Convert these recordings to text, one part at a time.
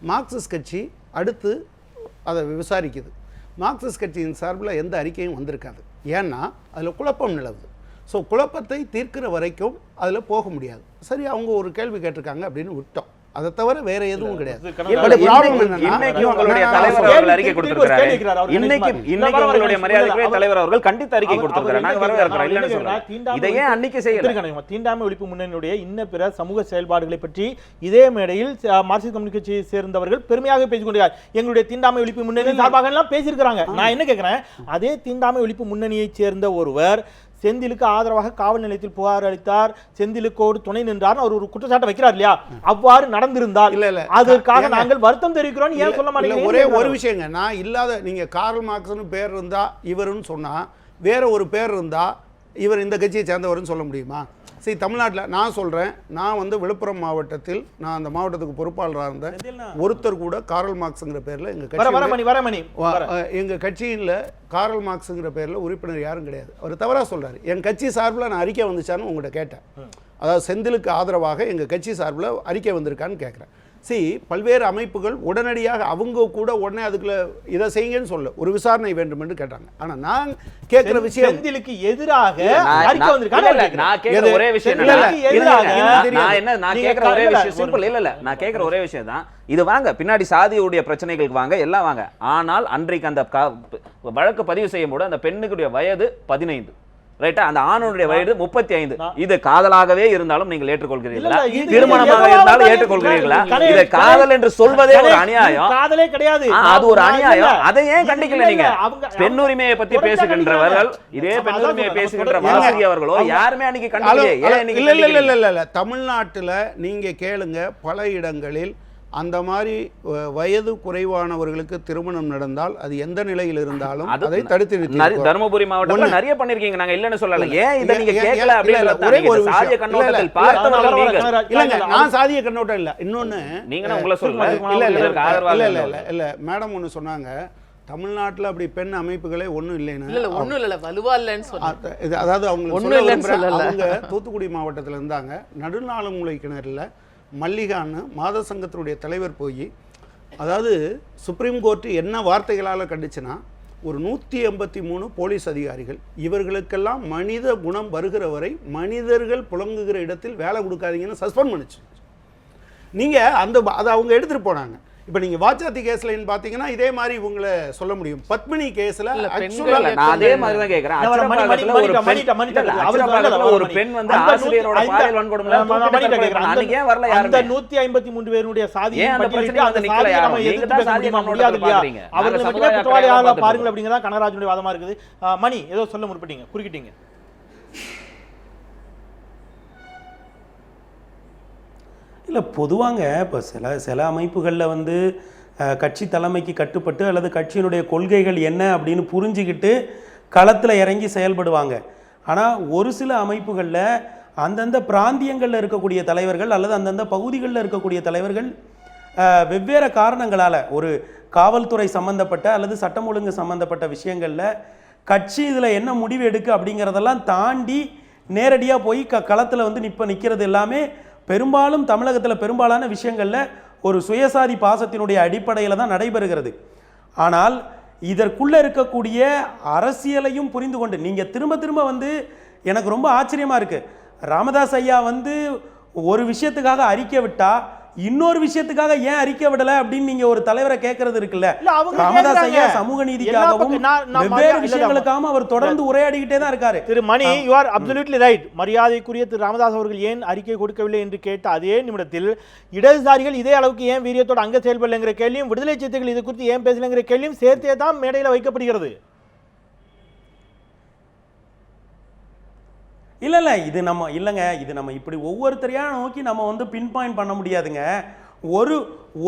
Marxist கட்சி அடுத்து அதை விசாரிக்குது. மார்க்சிஸ்ட் கட்சியின் சார்பில் எந்த அறிக்கையும் வந்திருக்காது. ஏன்னா அதில் குழப்பம் நிலவுது. ஸோ குழப்பத்தை தீர்க்கிற வரைக்கும் அதில் போக முடியாது. சரி, அவங்க ஒரு கேள்வி கேட்டிருக்காங்க அப்படின்னு விட்டோம். அதை தவிர வேற எதுவும் கிடையாது. தீண்டாமை ஒழிப்பு முன்னணியுடைய இன்ன பிற சமூக செயல்பாடுகளை பற்றி இதே மேடையில் மார்க்சிஸ்ட் கம்யூனிஸ்ட் கட்சியை சேர்ந்தவர்கள் பெருமையாக பேசிக் கொண்டிருக்கிறார். எங்களுடைய தீண்டாமை ஒழிப்பு முன்னணி சார்பாக எல்லாம் பேசியிருக்கிறாங்க. நான் என்ன கேட்கிறேன், அதே தீண்டாமை ஒழிப்பு முன்னணியைச் சேர்ந்த ஒருவர் செந்திலுக்கு ஆதரவாக காவல் நிலையத்தில் புகார் அளித்தார், செந்திலுக்கோடு துணை நின்றார், அவர் ஒரு குற்றச்சாட்டை வைக்கிறார் இல்லையா? அவ்வாறு நடந்திருந்தால் அதற்காக நாங்கள் வருத்தம் தெரிவிக்கிறோம். ஏன் சொல்ல மாட்டேங்க? ஒரே ஒரு விஷயங்க, நான் இல்லாத நீங்க கார்ல் மார்க்ஸ்னு பேர் இருந்தா இவருன்னு சொன்னா வேற ஒரு பேர் இருந்தா இவர் இந்த கட்சியை சேர்ந்தவர்னு சொல்ல முடியுமா? சரி, தமிழ்நாட்டில் நான் சொல்கிறேன், நான் வந்து விழுப்புரம் மாவட்டத்தில் நான் அந்த மாவட்டத்துக்கு பொறுப்பாளராக இருந்தேன். ஒருத்தர் கூட கார்ல் மார்க்ஸுங்கிற பேரில் எங்கள் கட்சியில் கார்ல் மார்க்ஸுங்கிற பேரில் உறுப்பினர் யாரும் கிடையாது. அவர் தவறாக சொல்கிறார். என் கட்சி சார்பில் நான் அறிக்கை வந்துச்சான்னு உங்கள்கிட்ட கேட்டேன். அதாவது செந்திலுக்கு ஆதரவாக எங்கள் கட்சி சார்பில் அறிக்கை வந்திருக்கான்னு கேட்குறேன். பல்வேறு அமைப்புகள் உடனடியாக அவங்க கூட உடனே அதுக்குள்ள இதை செய்யுங்கன்னு சொல்ல ஒரு விசாரணை வேண்டும் என்று கேட்டாங்க. ஆனா நான் கேட்கிற விஷயம் செந்திலுக்கு எதிராக அறிக்கை வந்திருக்காங்க. நான் கேட்கிற ஒரே விஷயம் நான் கேட்கிற ஒரே விஷயம் தான் இது. வாங்க, பின்னாடி சாதியுடைய பிரச்சனைகளுக்கு வாங்க, எல்லாம் வாங்க. ஆனால் அன்றைக்கு அந்த வழக்கு பதிவு செய்யும் போது அந்த பெண்ணுடைய வயது 15, ரைட்டா? அந்த ஆணுடைய வயது 35. இது காதலாகவே இருந்தாலும் நீங்கள் ஏற்றுக்கொள்கிறீர்களா? திருமணமாக இருந்தாலும் ஏற்றுக்கொள்கிறீர்களா? இதை காதல் என்று சொல்வதே ஒரு அநியாயம். காதலே கிடையாது, அது ஒரு அநியாயம். அதை ஏன் கண்டிக்கல நீங்க? பெண்ணுரிமையை பத்தி பேசுகின்றவர்கள், இதே பெண்ணுரிமையை பேசுகின்ற வாசகி அவர்களோ யாருமே அன்னைக்கு கண்டிக்கல. இல்ல, தமிழ்நாட்டுல நீங்க கேளுங்க, பல இடங்களில் அந்த மாதிரி வயது குறைவானவர்களுக்கு திருமணம் நடந்தால் அது எந்த நிலையில் இருந்தாலும் அதை தடுத்து நிறுத்தி தர்மபுரி மாவட்டத்தில் நிறைய பண்ணிருக்கீங்க. நாங்க இல்லன்னு சொல்லல. ஏன் இத நீங்க கேட்கல அப்படிங்கறது ஒரே ஒரு சாதிய கண்ணோட்டத்தில் பார்த்தவர்கள் நீங்க. இல்லங்க, நான் சாதிய கண்ணோட்டம் இல்ல. இன்னொன்னு நீங்க உங்களை சொல்ல இல்ல மேடம் ஒன்னு சொன்னாங்க, தமிழ்நாட்டில் அப்படி பெண் அமைப்புகளே ஒன்றும் இல்லைன்னு. இல்லை வலுவா இல்லைன்னு சொன்னாங்க. அதாவது அவங்க தூத்துக்குடி மாவட்டத்தில் இருந்தாங்க. நடுநாளமுலை கிணறுல மல்லிகான்னு மாத சங்கத்தினுடைய தலைவர் போய், அதாவது சுப்ரீம் கோர்ட்டு என்ன வார்த்தைகளால் கண்டிச்சுன்னா, ஒரு 183 போலீஸ் அதிகாரிகள் இவர்களுக்கெல்லாம் மனித குணம் வருகிற வரை மனிதர்கள் புழங்குகிற இடத்தில் வேலை கொடுக்காதீங்கன்னு சஸ்பெண்ட் பண்ணிச்சு. நீங்கள் அதை அவங்க எடுத்துகிட்டு போனாங்க. இப்போ நீங்கள் வாச்சாத்தி கேஸ்லன்னு பார்த்தீங்கன்னா இதே மாதிரி இவங்களை சொல்ல முடியும். பத்மினி கேஸ்ல நான் அதே மாதிரி தான் கேட்குறேன். ஒரு பெண் வந்து ஆசிரியரோட பாலியல் வன்கொடுமையில அன்னைக்கு ஏன் வரல? அந்த 153 பேருடைய சாதியை அந்த பிரச்சனை வந்து நிக்கல. யாரும் நீங்க தான் சாதியை முடியாது பாக்குறீங்க. அவர்கள் மட்டுமே குற்றவாளியாக பாருங்கள் அப்படிங்கறத கனகராஜனுடைய வாதமா இருக்குது. மணி ஏதோ சொல்ல முற்பட்டீங்க, குறுக்கிட்டீங்க. இல்லை, பொதுவாங்க இப்போ சில அமைப்புகளில் வந்து கட்சி தலைமைக்கு கட்டுப்பட்டு அல்லது கட்சியினுடைய கொள்கைகள் என்ன அப்படின்னு புரிஞ்சுக்கிட்டு களத்தில் இறங்கி செயல்படுவாங்க. ஆனால் ஒரு சில அமைப்புகளில் அந்தந்த பிராந்தியங்களில் இருக்கக்கூடிய தலைவர்கள் அல்லது அந்தந்த பகுதிகளில் இருக்கக்கூடிய தலைவர்கள் வெவ்வேறு காரணங்களால் ஒரு காவல்துறை சம்மந்தப்பட்ட அல்லது சட்டம் ஒழுங்கு சம்மந்தப்பட்ட விஷயங்களில் கட்சி இதில் என்ன முடிவு எடுக்கு அப்படிங்கிறதெல்லாம் தாண்டி நேரடியாக போய் களத்தில் வந்து நிற்கிறது எல்லாமே பெரும்பாலும் தமிழகத்தில் பெரும்பாலான விஷயங்களில் ஒரு சுயசாதி பாசத்தினுடைய அடிப்படையில் தான் நடைபெறுகிறது. ஆனால் இதற்குள்ளே இருக்கக்கூடிய அரசியலையும் புரிந்து கொண்டு நீங்கள் திரும்ப திரும்ப வந்து எனக்கு ரொம்ப ஆச்சரியமாக இருக்குது, ராமதாஸ் ஐயா வந்து ஒரு விஷயத்துக்காக அறிக்கை விட்டா இன்னொரு விஷயத்துக்காக ஏன் அறிக்கை விடல அப்படின்னு நீங்க ஒரு தலைவரை கேட்கறது இருக்குல்ல. ராமதாஸ் ஐயா சமூக நீதிக்காகவும் வெவ்வேறு விஷயங்களுக்காக அவர் தொடர்ந்து உரையாடிக்கிட்டே தான் இருக்காரு. திரு மணி, யூ ஆர் அப்சல்யூட்லி ரைட். மரியாதைக்குரிய திரு ராமதாஸ் அவர்கள் ஏன் அறிக்கை கொடுக்கவில்லை என்று கேட்ட அதே நிமிடத்தில் இடதுசாரிகள் இதே அளவுக்கு ஏன் வீரியத்தோடு அங்க செயல்படலைங்கிற கேள்வியும், விடுதலை சிறுத்தைகள் இது குறித்து ஏன் பேசலைங்கிற கேள்வியும் சேர்த்தே தான் மேடையில் வைக்கப்படுகிறது. இல்லை இது நம்ம இல்லைங்க, இது நம்ம இப்படி ஒவ்வொருத்தரையாக நோக்கி நம்ம வந்து பின் பாயிண்ட் பண்ண முடியாதுங்க.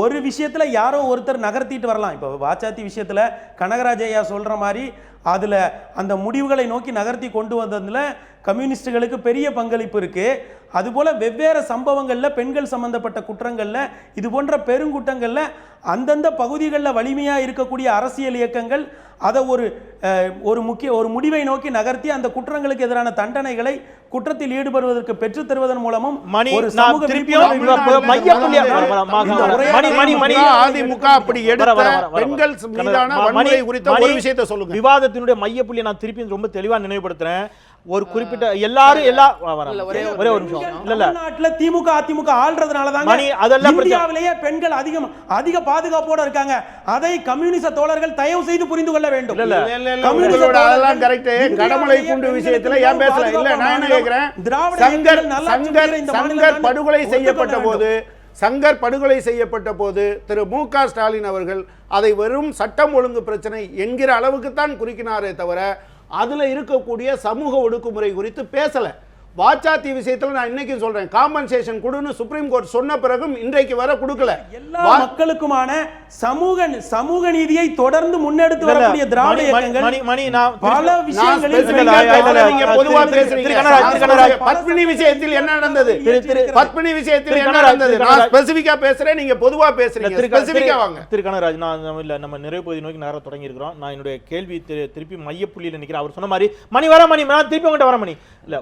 ஒரு விஷயத்தில் யாரோ ஒருத்தர் நகர்த்திட்டு வரலாம். இப்போ வாச்சாத்தி விஷயத்தில் கனகராஜ் ஐயா சொல்கிற மாதிரி அதில் அந்த முடிவுகளை நோக்கி நகர்த்தி கொண்டு வந்ததில் கம்யூனிஸ்டுகளுக்கு பெரிய பங்களிப்பு இருக்குது. அதுபோல் வெவ்வேறு சம்பவங்களில் பெண்கள் சம்பந்தப்பட்ட குற்றங்களில் இது போன்ற பெருங்குற்றங்களில் அந்தந்த பகுதிகளில் வலிமையாக இருக்கக்கூடிய அரசியல் இயக்கங்கள் அதை ஒரு முடிவை நோக்கி நகர்த்தி அந்த குற்றங்களுக்கு எதிரான தண்டனைகளை குற்றத்தில் ஈடுபடுவதற்கு பெற்றுத் தருவதன் மூலமும் ஒரு சமூக அதிமுக அப்படி எடுத்த பெண்கள் மீதான வன்முறை குறித்த ஒரு விஷயத்தை சொல்லுங்க. விவாதத்தினுடைய மையப்புள்ளி நான் திருப்பி ரொம்ப தெளிவா நினைவுபடுத்துறேன். ஒரு குறிப்பிட்ட எல்லாரும் ஒரே ஒரு நிமிஷம். இல்ல தமிழ்நாட்டுல திமுக அதிமுக ஆள்றதுனால தான் இந்தியாவிலேயே பெண்கள் அதிக பாதுகாப்போட இருக்காங்க. அதை கம்யூனிஸ்ட் தோழர்கள் தயவு செய்து புரிந்து கொள்ள வேண்டும். அதெல்லாம் கரெக்ட். கடமலை கூண்டு விஷயத்துல ஏன் பேசல? இல்ல நான் என்ன கேக்குறேன், சங்கர் படுகொலை செய்யப்பட்ட போது திரு மு.க. ஸ்டாலின் அவர்கள் அதை வெறும் சட்டம் ஒழுங்கு பிரச்சனை என்கிற அளவுக்கு தான் குறிக்கினாரே தவிர அதுல இருக்கக்கூடிய சமூக ஒடுக்குமுறை குறித்து பேசல. வாச்சாத்தி விஷயத்துல நான் இன்னைக்கு சொல்றேன், காம்பன்சேஷன் கொடுன்னு சுப்ரீம் கோர்ட் சொன்ன பிறகும் இன்றைக்கு வர கொடுக்கல. எல்லா மக்களுக்குமான சமூக நீதியை தொடர்ந்து முன்னெடுத்து வரக்கூடிய திராவிட இயக்கங்கள் பல விஷயங்களில் பொதுவா பேசுறீங்க. பத்மினி விஷயத்தில் என்ன நடந்தது? பத்மினி விஷயத்தில் என்ன நடந்தது? நான் ஸ்பெசிபிக்கா பேசுறேன், நீங்க பொதுவா பேசுறீங்க. ஸ்பெசிபிக்கா வாங்க. திரு கனகராஜ், நம்ம நிறைவு பகுதி நோக்கி நேரம் தொடங்கி இருக்கிறோம். நான் என்னுடைய கேள்வி திருப்பி மையப்புள்ளியில் நிற்கிறேன். அவர் சொன்ன மாதிரி நான் திருப்பி உங்கள்கிட்ட வர இல்ல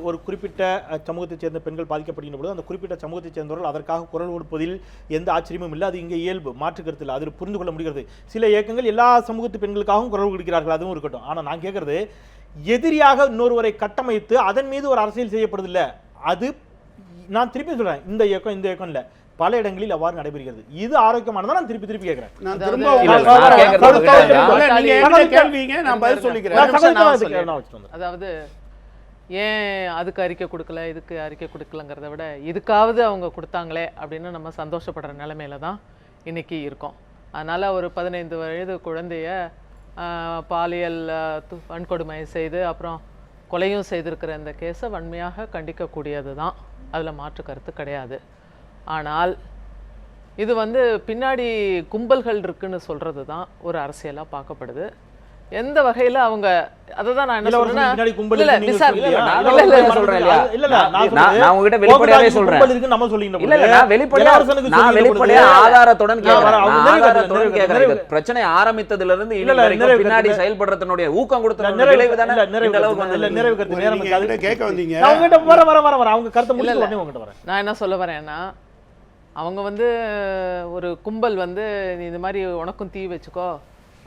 ஒரு குறிப்பிட்ட சமூகத்தைச் சேர்ந்த பெண்கள் பாதிக்கப்படுகின்ற பொழுது அந்த குறிப்பிட்ட சமூகத்தைச் சேர்ந்தவர்கள் அதற்காக குரல் கொடுப்பதில் எந்த ஆச்சரியமும் இல்லை. அது இங்கே இயல்பு, மாற்று கருத்து இல்லை. அதில் புரிந்து கொள்ள முடிகிறது. சில இயக்கங்கள் எல்லா சமூகத்து பெண்களுக்காகவும் குரல் கொடுக்கிறார்கள், அதுவும் இருக்கட்டும். ஆனால் நான் கேட்கறது, எதிரியாக இன்னொருவரை கட்டமைத்து அதன் மீது ஒரு அரசியல் செய்யப்படுதில்லை. அது நான் திருப்பி சொல்றேன், இந்த இயக்கம் இல்லை, பல இடங்களில் அவ்வாறு நடைபெறுகிறது. இது ஆரோக்கியமானதா? நான் திருப்பி கேட்கிறேன். அதாவது ஏன் அதுக்கு அறிக்கை கொடுக்கல, இதுக்கு அறிக்கை கொடுக்கலங்கிறத விட இதுக்காவது அவங்க கொடுத்தாங்களே அப்படின்னு நம்ம சந்தோஷப்படுற நிலைமையில தான் இன்னைக்கு இருக்கோம். அதனால ஒரு 15 வயது குழந்தைய பாலியல் வன்கொடுமை செய்து அப்புறம் கொலையும் செய்திருக்கிற இந்த கேஸை வன்மையாக கண்டிக்கக்கூடியது தான், அதில் மாற்று கருத்து கிடையாது. ஆனால் இது பின்னாடி கும்பல்கள் இருக்குன்னு சொல்றது தான் ஒரு அரசியலாக பார்க்கப்படுது. எந்த வகையில அவங்க அததான் நான் என்ன சொல்றேன், பிரச்சனை ஆரம்பித்ததுல இருந்து பின்னாடி செயல்படுறதுடைய ஊக்கம் கொடுத்த நான் என்ன சொல்ல வரேன்னா, அவங்க ஒரு கும்பல் நீ இது மாதிரி உனக்கும் தீ வச்சுக்கோ,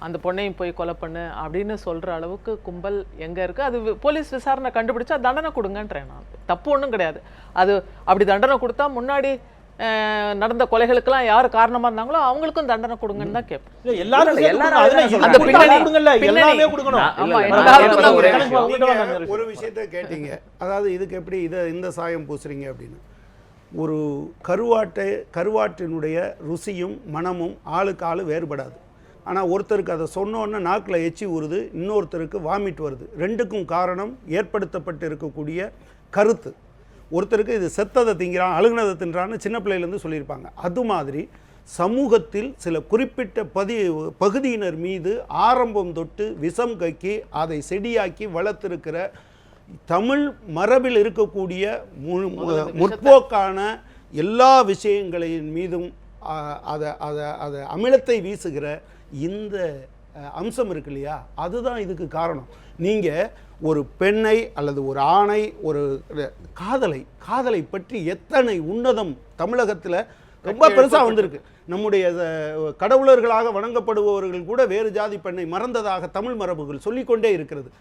அந்த பொண்ணையும் போய் கொலை பண்ணு அப்படின்னு சொல்ற அளவுக்கு கும்பல் எங்க இருக்கு? அது போலீஸ் விசாரணை கண்டுபிடிச்சா தண்டனை கொடுங்கன்றேன் நான். தப்பு ஒன்றும் கிடையாது. அது அப்படி தண்டனை கொடுத்தா முன்னாடி நடந்த கொலைகளுக்கெல்லாம் யாரு காரணமா இருந்தாங்களோ அவங்களுக்கும் தண்டனை கொடுங்கன்னு தான் கேட்பேன். ஒரு விஷயத்த கேட்டீங்க, அதாவது இதுக்கு எப்படி இந்த சாயம் பூசுறீங்க அப்படின்னு. ஒரு கருவாட்டினுடைய ருசியும் மனமும் ஆளுக்கு ஆளு வேறுபடாது. ஆனால் ஒருத்தருக்கு அதை சொன்னோன்னு நாக்கில் எச்சி ஊறுது, இன்னொருத்தருக்கு வாமிட் வருது. ரெண்டுக்கும் காரணம் ஏற்படுத்தப்பட்டு இருக்கக்கூடிய கருத்து. ஒருத்தருக்கு இது செத்ததை திங்கிறான், அழுகுனதை தின்றான்னு சின்ன பிள்ளையிலேருந்து சொல்லியிருப்பாங்க. அது மாதிரி சமூகத்தில் சில குறிப்பிட்ட பகுதியினர் மீது ஆரம்பம் தொட்டு விஷம் கக்கி அதை செடியாக்கி வளர்த்திருக்கிற தமிழ் மரபில் இருக்கக்கூடிய முற்போக்கான எல்லா விஷயங்களின் மீதும் அதை அமிலத்தை வீசுகிற இந்த அம்சம் இருக்கு இல்லையா, அதுதான் இதுக்கு காரணம். நீங்கள் ஒரு பெண்ணை அல்லது ஒரு ஆணை, ஒரு காதலை பற்றி எத்தனை உன்னதம் தமிழகத்தில் ரொம்ப பெருசாக வந்திருக்கு. நம்முடைய கடவுளர்களாக வணங்கப்படுபவர்கள் கூட வேறு ஜாதி பெண்ணை மறந்ததாக தமிழ் மரபுகள் சொல்லிக்கொண்டே இருக்கிறது.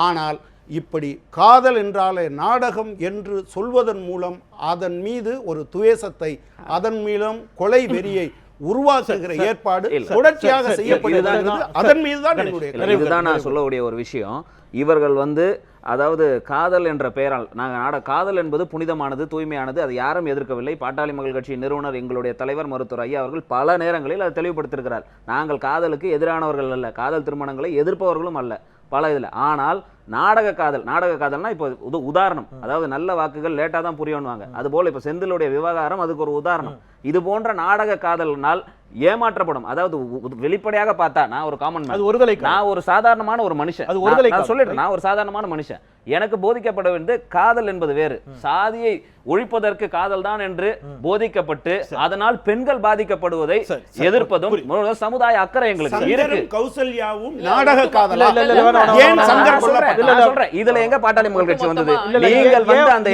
ஆனால் இப்படி காதல் என்றாலே நாடகம் என்று சொல்வதன் மூலம் அதன் மீது ஒரு துவேஷத்தை, அதன் மூலம் கொலை வெறியை உருவாக்குகிற ஏற்பாடு தொடர்ச்சியாக செய்யப்படுகிறது. அதன் மீது தான் இதுதான் நான் சொல்லக்கூடிய ஒரு விஷயம். இவர்கள் அதாவது காதல் என்ற பெயரால் காதல் என்பது புனிதமானது, தூய்மையானது, அது யாரும் எதிர்க்கவில்லை. பாட்டாளி மக்கள் கட்சியின் நிறுவனர் எங்களுடைய தலைவர் மருத்துவர் ஐயா அவர்கள் பல நேரங்களில் அதை தெளிவுபடுத்தியிருக்கிறார். நாங்கள் காதலுக்கு எதிரானவர்கள் அல்ல, காதல் திருமணங்களை எதிர்ப்பவர்களும் அல்ல பல இதில். ஆனால் நாடக காதல்னா இப்போ உதாரணம், அதாவது நல்ல வாக்குகள் லேட்டாக தான் புரியணுவாங்க. அதுபோல் இப்போ செந்திலுடைய விவகாரம் அதுக்கு ஒரு உதாரணம். இது போன்ற நாடக காதல்னால் ஏமாற்றப்படும். அதாவது வெளிப்படையாக பார்த்தா நான் ஒரு காமன் மேன், நான் ஒரு சாதாரணமான ஒரு மனுஷன், நான் சொல்லிடுறேன், நான் ஒரு சாதாரணமான மனுஷன். எனக்கு போதிக்கப்பட வேண்டியது காதல் என்பது வேறு, சாதியை ஒழிப்பதற்கு காதல் தான் என்று போதிக்கப்பட்டு அதனால் பெண்கள் பாதிக்கப்படுவதை எதிர்ப்பதும் சமுதாய அக்கறை எங்களுக்கு இருக்கு. கௌசல்யாவும் நாடக காதல் ஏன் சங்கர் சொல்றேன், இதுல எங்க பாட்டாளி மக்கள் கட்சி வந்தது? நீங்கள் வந்து அந்த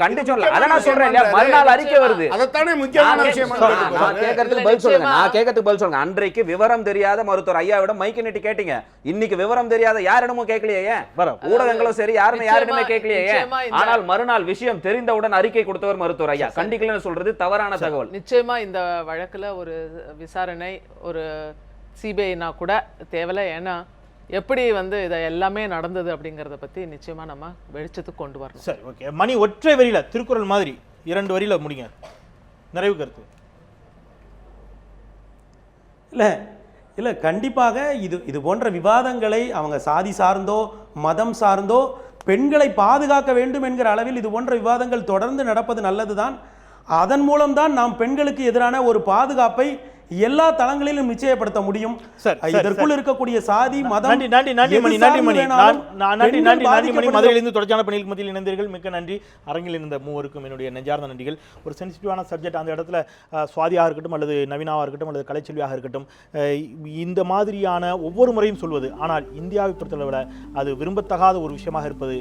கண்டிச்சோம்ல, அத நான் சொல்றேன் இல்லையா, மறுநாள் அறிக்கை வருது. அதத்தானே முக்கியமான விஷயம். நான் கேட்கறதுக்கு பதில் சொல்லுங்க, நான் கேட்கறதுக்கு பதில் சொல்லுங்க. அன்றைக்கு விவரம் தெரியாத மருத்துவர் ஐயாவிடம் மைக்கு நீட்டி கேட்டீங்க, இன்னைக்கு விவரம் தெரியாத யாரிடமும் கேட்கலையே, ஊடகங்களும் சரி யாரிடமே கேட்கலையே. ஆனால் மறுநாள் விஷயம் தெரிந்தவுடன் அறிக்கை கொடுத்தவர் மருத்துவர் ஐயா. கண்டிக்கலன்னு சொல்றது தவறான தகவல். நிச்சயமா இந்த வழக்குல ஒரு விசாரணை, ஒரு சிபிஐனா கூட தேவையில்ல. ஏன்னா எப்படி வந்து இதை எல்லாமே நடந்தது அப்படிங்கறத பத்தி நிச்சயமா நம்ம வெளிச்சத்துக்கு கொண்டு வரணும். சரி, ஓகே. மணி ஒற்றை வரியில திருக்குறள் மாதிரி 2 வரியில முடிங்க, நிறைவு கருத்து. இல்லை கண்டிப்பாக இது போன்ற விவாதங்களை அவங்க சாதி சார்ந்தோ மதம் சார்ந்தோ பெண்களை பாதுகாக்க வேண்டும் என்கிற அளவில் இது போன்ற விவாதங்கள் தொடர்ந்து நடப்பது நல்லதுதான். அதன் மூலம்தான் நாம் பெண்களுக்கு எதிரான ஒரு பாதுகாப்பை எல்லா தளங்களிலும் நிச்சயப்படுத்த முடியும். இதற்குள் இருக்கக்கூடிய சாதி மதம். மதுரையிலிருந்து தொடர்ச்சியான பணிகளுக்கு மத்தியில் இணைந்தீர்கள், மிக்க நன்றி. அரங்கில் இருந்த மூவருக்கும் என்னுடைய நெஞ்சார்ந்த நன்றிகள். ஒரு சென்சிட்டிவான சப்ஜெக்ட், அந்த இடத்துல சுவாதியாக இருக்கட்டும் அல்லது நவீனாவாக இருக்கட்டும் அல்லது கலைச்செல்வியாக இருக்கட்டும், இந்த மாதிரியான ஒவ்வொரு முறையும் சொல்வது, ஆனால் இந்தியாவை பொறுத்தளவில் அது விரும்பத்தகாத ஒரு விஷயமாக இருப்பது.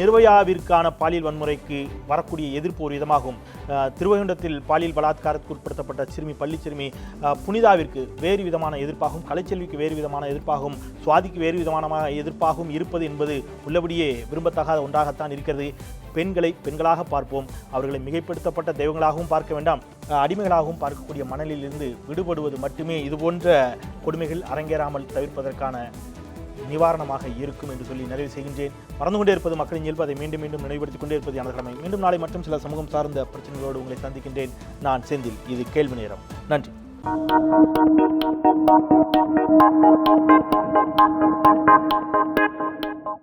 நிர்பயாவிற்கான பாலியல் வன்முறைக்கு வரக்கூடிய எதிர்ப்பு ஒரு விதமாகும். திருவைகுண்டத்தில் பாலியல் பலாத்காரத்துக்கு உட்படுத்தப்பட்ட சிறுமி, பள்ளி சிறுமி புனிதாவிற்கு வேறு விதமான எதிர்ப்பாகவும், கலைச்செல்விக்கு வேறு விதமான எதிர்ப்பாகவும், சுவாதிக்கு வேறு விதமான எதிர்ப்பாகவும் இருப்பது என்பது உள்ளபடியே விரும்பத்தகாத ஒன்றாகத்தான் இருக்கிறது. பெண்களை பெண்களாக பார்ப்போம், அவர்களை மிகைப்படுத்தப்பட்ட தெய்வங்களாகவும் பார்க்க வேண்டாம், அடிமைகளாகவும் பார்க்கக்கூடிய மனநிலையில் இருந்து விடுபடுவது மட்டுமே இதுபோன்ற கொடுமைகள் அரங்கேறாமல் தவிர்ப்பதற்கான நிவாரணமாக இருக்கும் என்று சொல்லி நிறைவு செய்கின்றேன். மறந்து கொண்டே இருப்பது மக்களின் இயல்பு, அதை மீண்டும் மீண்டும் நினைவுபடுத்திக் கொண்டே இருப்பது எனது கடமை. மீண்டும் நாளை மற்றும் சில சமூகம் சார்ந்த பிரச்சனைகளோடு உங்களை சந்திக்கின்றேன். நான் செந்தில், இது கேள்வி நேரம். நன்றி.